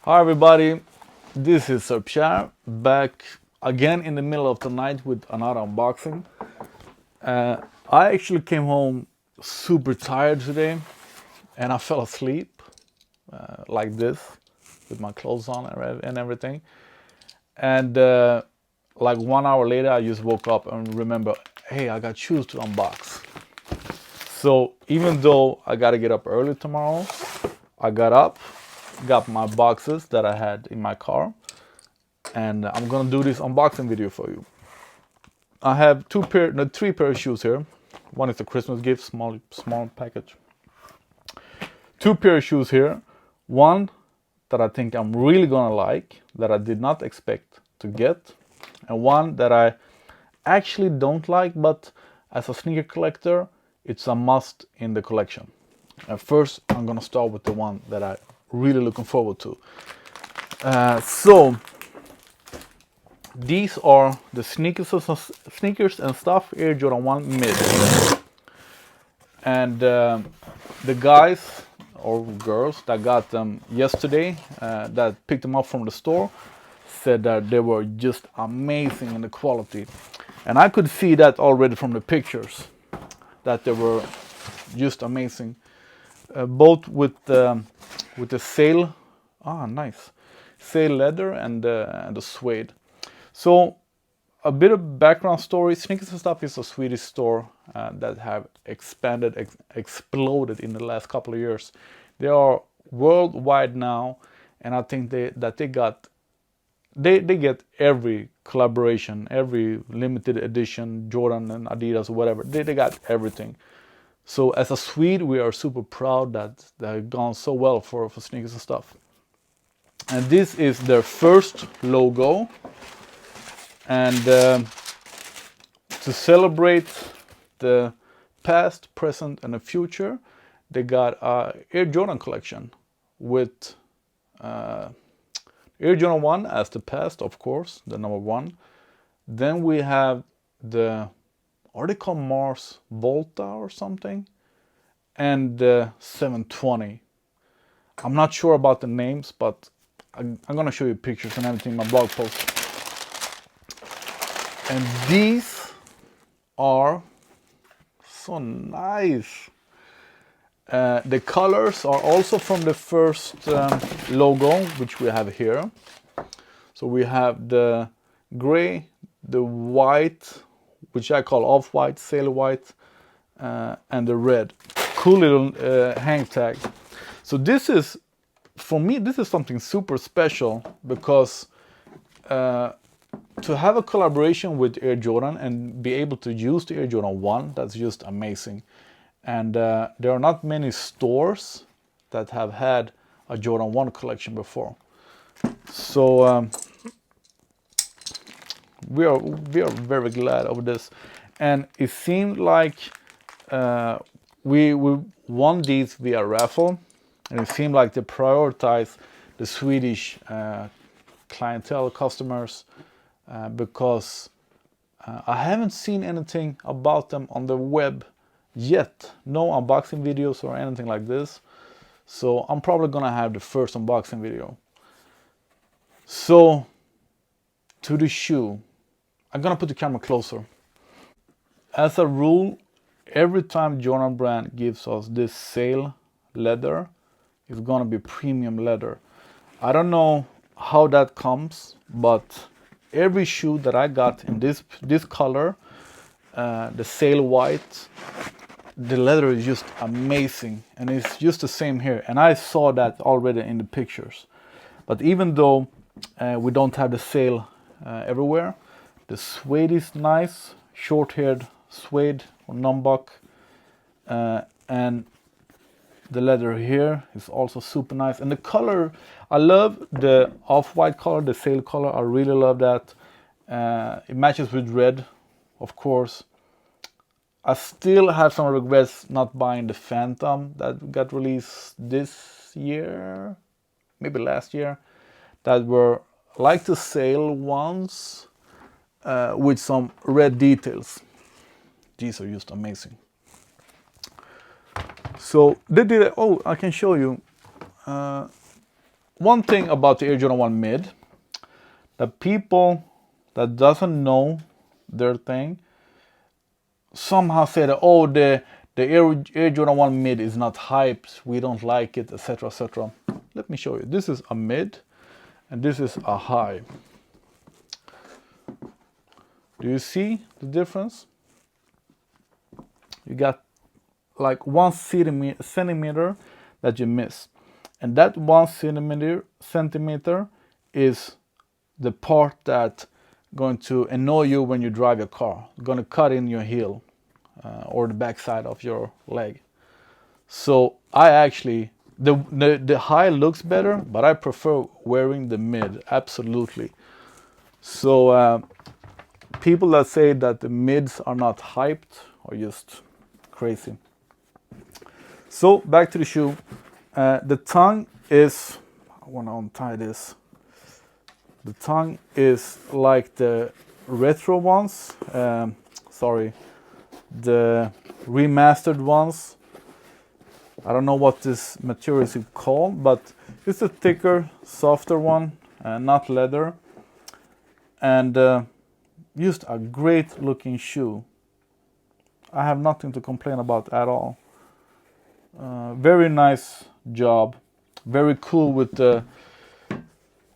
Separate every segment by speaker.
Speaker 1: Hi everybody, this is Serpchar back again in the middle of the night with another unboxing. I actually came home super tired today and I fell asleep like this with my clothes on and everything. And like 1 hour later I just woke up and remember, hey, I got shoes to unbox. So even though I gotta get up early tomorrow, I got up, got my boxes that I had in my car, and I'm gonna do this unboxing video for you. I have three pair of shoes here. One is a Christmas gift, small package. Two pair of shoes here. One that I think I'm really gonna like, that I did not expect to get, and one that I actually don't like, but as a sneaker collector, it's a must in the collection. And first, I'm gonna start with the one that I really looking forward to. So these are the Sneakers and Stuff Air Jordan 1 Mid. And the guys or girls that got them yesterday, that picked them up from the store, said that they were just amazing in the quality. And I could see that already from the pictures, that they were just amazing. Both with the sail, nice, sail leather and the suede. So a bit of background story. Sneakers and Stuff is a Swedish store that have exploded in the last couple of years. They are worldwide now, and I think they get every collaboration, every limited edition, Jordan and Adidas or whatever. They got everything. So as a Swede, we are super proud that they've gone so well for Sneakers and Stuff. And this is their first logo. And to celebrate the past, present, and the future, they got a Air Jordan collection with Air Jordan 1 as the past, of course, the number one. Then we have the, are they called Mars Volta or something? And the 720. I'm not sure about the names, but I'm gonna show you pictures and everything in my blog post. And these are so nice. The colors are also from the first logo, which we have here. So we have the gray, the white, which I call off-white, sail white, and the red. Cool little hang tag. So this is, for me, this is something super special, because to have a collaboration with Air Jordan and be able to use the Air Jordan 1, that's just amazing. And there are not many stores that have had a Jordan 1 collection before. So we are very glad over this. And it seemed like we won these via raffle, and it seemed like they prioritize the Swedish clientele customers, because I haven't seen anything about them on the web yet. No unboxing videos or anything like this. So I'm probably gonna have the first unboxing video. So to the shoe. I'm gonna put the camera closer. As a rule, every time Jordan brand gives us this sail leather, it's gonna be premium leather. I don't know how that comes, but every shoe that I got in this color, the sail white, the leather is just amazing, and it's just the same here. And I saw that already in the pictures. But even though we don't have the sail everywhere, the suede is nice, short-haired suede or numbuck, and the leather here is also super nice. And the color, I love the off-white color, the sail color. I really love that. It matches with red, of course. I still have some regrets not buying the Phantom that got released this year, maybe last year, that were like the sail ones, with some red details. These are just amazing. So they did it. Oh, I can show you. one thing about the Air Jordan 1 mid, the people that doesn't know their thing somehow say that, oh, the Air Jordan 1 mid is not hyped, we don't like it, etc, etc. Let me show you. This is a mid and this is a high. Do you see the difference? You got like 1 centimeter that you miss, and that 1 centimeter is the part that going to annoy you when you drive your car, going to cut in your heel or the backside of your leg. So I actually, the high looks better, but I prefer wearing the mid, absolutely. So people that say that the mids are not hyped are just crazy. So back to the shoe. The tongue is, I want to untie this. The tongue is like the retro ones, the remastered ones. I don't know what this material is called, but it's a thicker, softer one, not leather. And just a great looking shoe. I have nothing to complain about at all. Very nice job. Very cool with the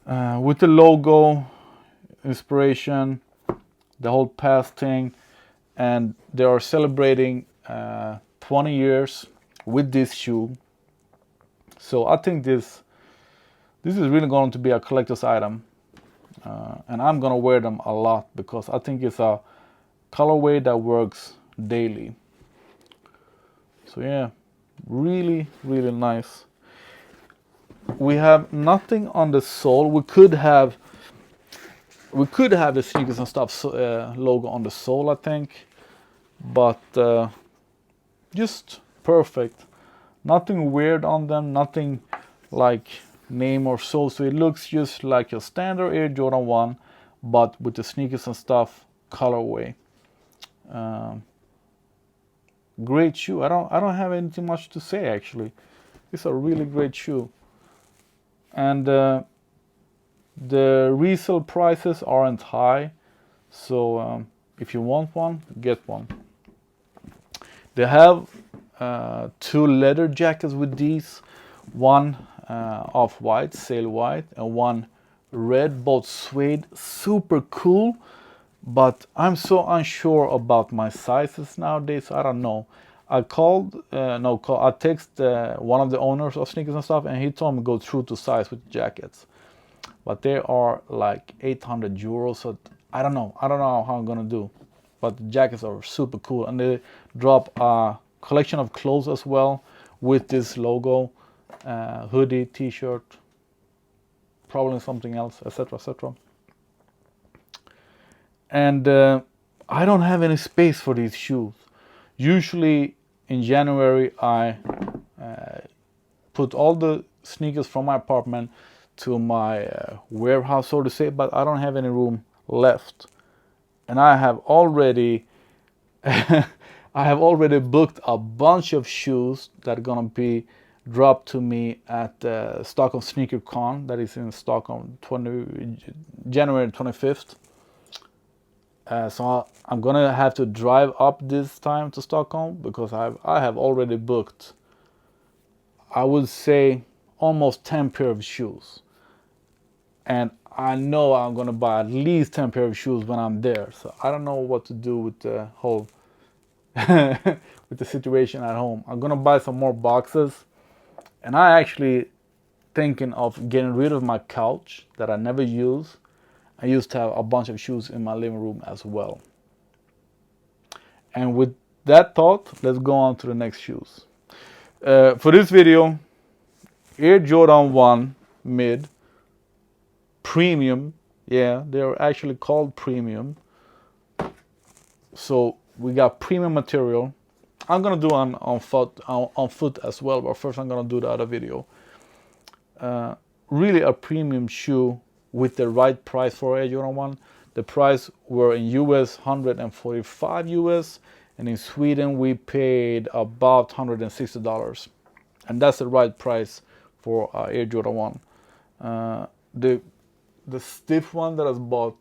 Speaker 1: logo, inspiration, the whole path thing, and they are celebrating 20 years with this shoe. So I think this is really going to be a collector's item, and I'm gonna wear them a lot because I think it's a colorway that works daily. So yeah, really nice. We have nothing on the sole. We could have the Sneakers and Stuff logo on the sole, I think, but just perfect. Nothing weird on them, nothing like name or so. So it looks just like your standard Air Jordan 1, but with the Sneakers and Stuff colorway. Great shoe. I don't have anything much to say actually. It's a really great shoe. And the resale prices aren't high, so if you want one, get one. They have 2 leather jackets with these, one off-white, sail white, and one red, both suede, super cool. But I'm so unsure about my sizes nowadays. I don't know. I called, I texted one of the owners of Sneakers and Stuff, and he told me go true to size with jackets. But they are like 800 euros, so I don't know how I'm gonna do. But the jackets are super cool, and they drop a collection of clothes as well with this logo, hoodie, t-shirt, probably something else, etc, etc. And I don't have any space for these shoes. Usually in January I put all the sneakers from my apartment to my warehouse, so to say, but I don't have any room left. And I have already booked a bunch of shoes that are gonna be dropped to me at Stockholm Sneaker Con, that is in Stockholm, January 25th. So I'm gonna have to drive up this time to Stockholm because I have already booked, I would say, almost 10 pair of shoes, and I know I'm gonna buy at least 10 pair of shoes when I'm there. So I don't know what to do with the whole with the situation at home. I'm gonna buy some more boxes, and I actually thinking of getting rid of my couch that I never use. I used to have a bunch of shoes in my living room as well. And with that thought, let's go on to the next shoes. For this video, Air Jordan 1 mid, premium. Yeah, they're actually called premium. So we got premium material. I'm gonna do on foot as well, but first I'm gonna do the other video. Really a premium shoe with the right price for Air Jordan 1. The price were in US 145 US, and in Sweden we paid about $160, and that's the right price for Air Jordan 1. The stiff one that I bought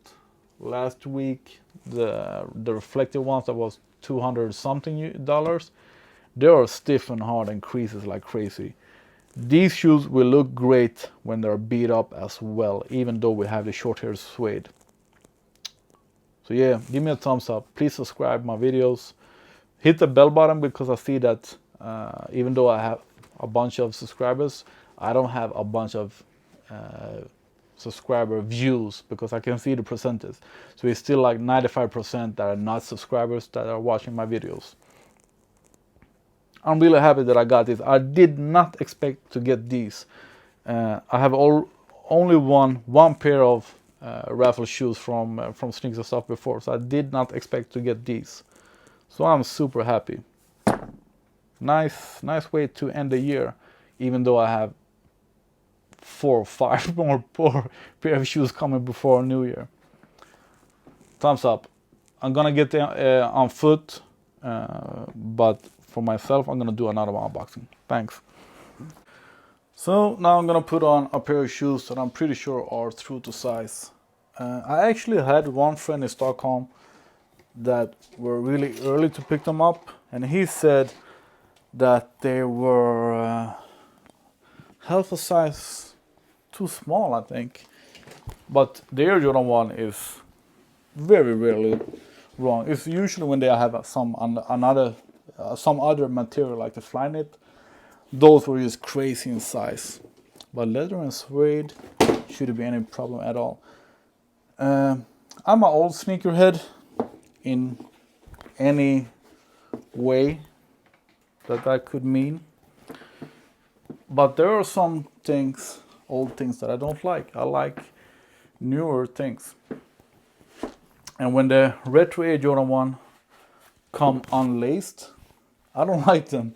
Speaker 1: last week, the reflective ones that was $200 something dollars, they are stiff and hard and creases like crazy. These shoes will look great when they're beat up as well, even though we have the short hair suede. So yeah, give me a thumbs up. Please subscribe my videos. Hit the bell button, because I see that even though I have a bunch of subscribers, I don't have a bunch of subscriber views, because I can see the percentage. So it's still like 95% that are not subscribers that are watching my videos. I'm really happy that I got this. I did not expect to get these. I have only won one pair of raffle shoes from Sneakersnstuff before, so I did not expect to get these. So I'm super happy. Nice way to end the year, even though I have 4 or 5 more pair of shoes coming before New Year. Thumbs up. I'm gonna get on foot, but for myself, I'm gonna do another unboxing. Thanks. So now I'm gonna put on a pair of shoes that I'm pretty sure are true to size. I actually had one friend in Stockholm that were really early to pick them up, and he said that they were half a size too small, I think. But the Air Jordan 1 is very rarely wrong. It's usually when they have some other material like the Flyknit. Those were just crazy in size. But leather and suede shouldn't be any problem at all. I'm an old sneakerhead in any way that could mean. But there are some things, old things, that I don't like. I like newer things. And when the retro Air Jordan 1 come unlaced, I don't like them.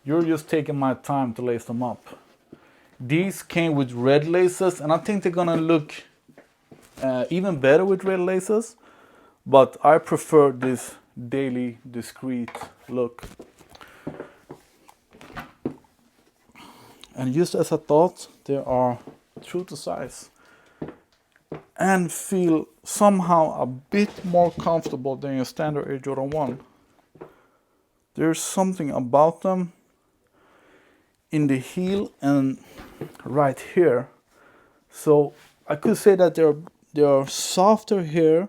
Speaker 1: You're just taking my time to lace them up. These came with red laces, and I think they're gonna look even better with red laces. But I prefer this daily discreet look. And just as I thought, they are true to size and feel somehow a bit more comfortable than your standard Air Jordan 1. There's something about them in the heel and right here. So I could say that they are softer here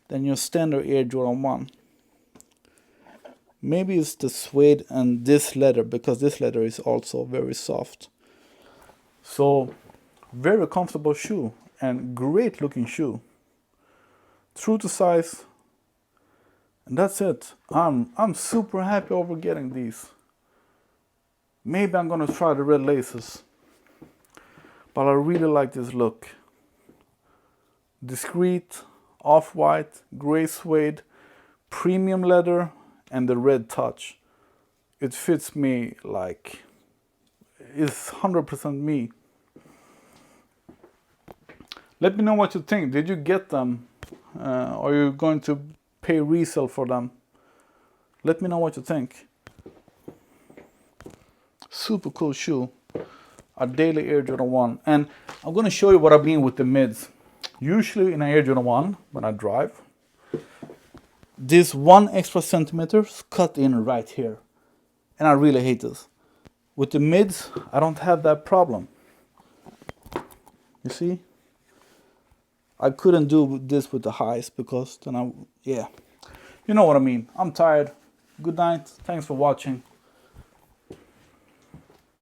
Speaker 1: than your standard Air Jordan 1. Maybe it's the suede and this leather, because this leather is also very soft. So very comfortable shoe and great looking shoe. True to size. And that's it. I'm super happy over getting these. Maybe I'm gonna try the red laces. But I really like this look. Discreet, off-white, gray suede, premium leather, and the red touch. It fits me like it's 100% me. Let me know what you think. Did you get them? Are you going to pay resale for them? Let me know what you think. Super cool shoe. A daily Air Jordan 1. And I'm going to show you what I mean with the mids. Usually in an Air Jordan 1, when I drive, this 1 extra centimeter is cut in right here. And I really hate this. With the mids, I don't have that problem. You see? I couldn't do this with the highs, because then yeah. You know what I mean. I'm tired. Good night. Thanks for watching.